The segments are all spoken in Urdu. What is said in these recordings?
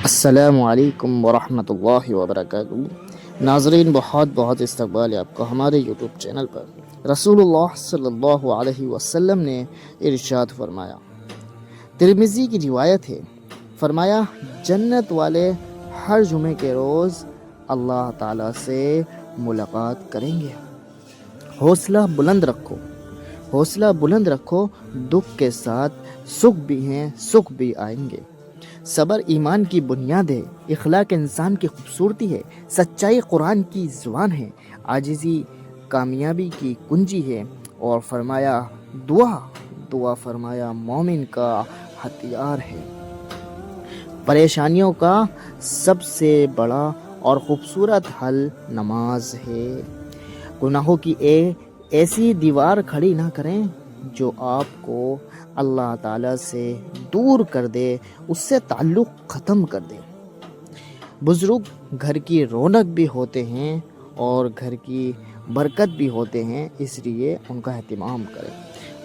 السلام علیکم ورحمۃ اللہ وبرکاتہ۔ ناظرین، بہت بہت استقبال ہے آپ کا ہمارے یوٹیوب چینل پر۔ رسول اللہ صلی اللہ علیہ وسلم نے ارشاد فرمایا، ترمذی کی روایت ہے، فرمایا جنت والے ہر جمعے کے روز اللہ تعالیٰ سے ملاقات کریں گے۔ حوصلہ بلند رکھو، حوصلہ بلند رکھو، دکھ کے ساتھ سکھ بھی ہیں، سکھ بھی آئیں گے۔ صبر ایمان کی بنیاد ہے، اخلاق انسان کی خوبصورتی ہے، سچائی قرآن کی زبان ہے، عاجزی کامیابی کی کنجی ہے، اور فرمایا دعا فرمایا مومن کا ہتھیار ہے۔ پریشانیوں کا سب سے بڑا اور خوبصورت حل نماز ہے۔ گناہوں کی ایسی دیوار کھڑی نہ کریں جو آپ کو اللہ تعالیٰ سے دور کر دے، اس سے تعلق ختم کر دے۔ بزرگ گھر کی رونق بھی ہوتے ہیں اور گھر کی برکت بھی ہوتے ہیں، اس لیے ان کا اہتمام کریں۔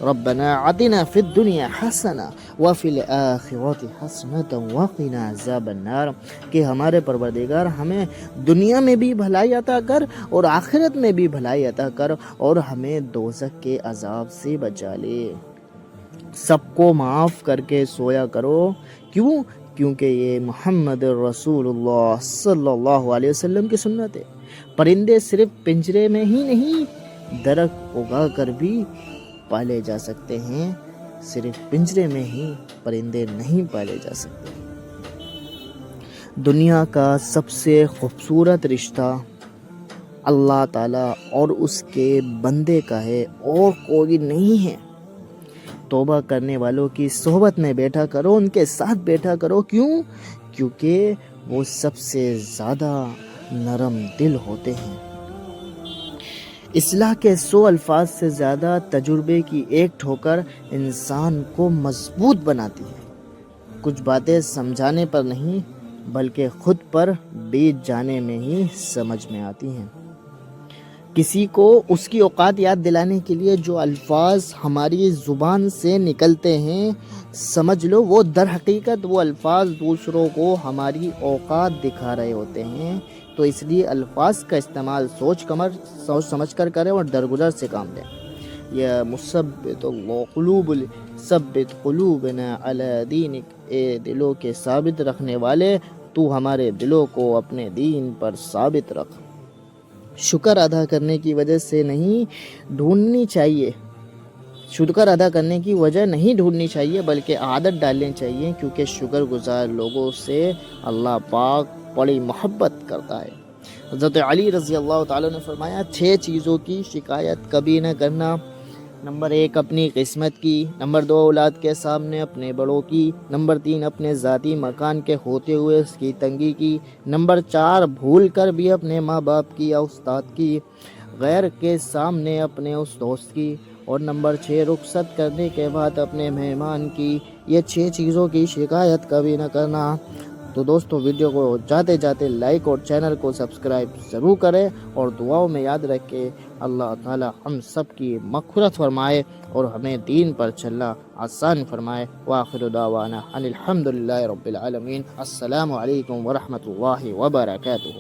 ربنا آتنا فی الدنیا حسنہ وفی الآخرۃ حسنۃ وقنا عذاب النار، کہ ہمارے پروردگار ہمیں دنیا میں بھی بھلائی عطا کر اور آخرت میں بھی بھلائی عطا کر، اور ہمیں دوزخ کے عذاب سے بچا لے۔ سب کو معاف کر کے سویا کرو، کیونکہ یہ محمد رسول اللہ صلی اللہ علیہ وسلم کی سنت ہے۔ پرندے صرف پنجرے میں ہی نہیں، درخت اگا کر بھی پالے جا سکتے ہیں، صرف پنجرے میں ہی پرندے نہیں پالے جا سکتے۔ دنیا کا سب سے خوبصورت رشتہ اللہ تعالیٰ اور اس کے بندے کا ہے، اور کوئی نہیں ہے۔ توبہ کرنے والوں کی صحبت میں بیٹھا کرو، ان کے ساتھ بیٹھا کرو، کیونکہ وہ سب سے زیادہ نرم دل ہوتے ہیں۔ اصلاح کے 100 الفاظ سے زیادہ تجربے کی ایک ٹھوکر انسان کو مضبوط بناتی ہے۔ کچھ باتیں سمجھانے پر نہیں بلکہ خود پر بیت جانے میں ہی سمجھ میں آتی ہیں۔ کسی کو اس کی اوقات یاد دلانے کے لیے جو الفاظ ہماری زبان سے نکلتے ہیں، سمجھ لو وہ در حقیقت وہ الفاظ دوسروں کو ہماری اوقات دکھا رہے ہوتے ہیں۔ تو اس لیے الفاظ کا استعمال سوچ سمجھ کر کریں اور درگزر سے کام لیں۔ یا مثبت اللہ ثبت قلوبنا علی دینک، اے دلوں کے ثابت رکھنے والے، تو ہمارے دلوں کو اپنے دین پر ثابت رکھ۔ شکر ادا کرنے کی وجہ سے نہیں ڈھونڈنی چاہیے، شکر ادا کرنے کی وجہ نہیں ڈھونڈنی چاہیے بلکہ عادت ڈالنی چاہیے، کیونکہ شکر گزار لوگوں سے اللہ پاک بڑی محبت کرتا ہے۔ حضرت علی رضی اللہ تعالیٰ نے فرمایا، 6 چیزوں کی شکایت کبھی نہ کرنا۔ نمبر 1 اپنی قسمت کی، نمبر 2 اولاد کے سامنے اپنے بڑوں کی، نمبر 3 اپنے ذاتی مکان کے ہوتے ہوئے اس کی تنگی کی، نمبر 4 بھول کر بھی اپنے ماں باپ کی یا استاد کی، غیر کے سامنے اپنے اس دوست کی، اور نمبر 6 رخصت کرنے کے بعد اپنے مہمان کی۔ یہ 6 چیزوں کی شکایت کبھی نہ کرنا۔ تو دوستو، ویڈیو کو جاتے جاتے لائک اور چینل کو سبسکرائب ضرور کریں، اور دعاؤں میں یاد رکھیں اللہ تعالی ہم سب کی مغفرت فرمائے اور ہمیں دین پر چلنا آسان فرمائے۔ وآخر دعوانا ان الحمدللہ رب العالمین۔ السلام علیکم ورحمۃ اللہ وبرکاتہ۔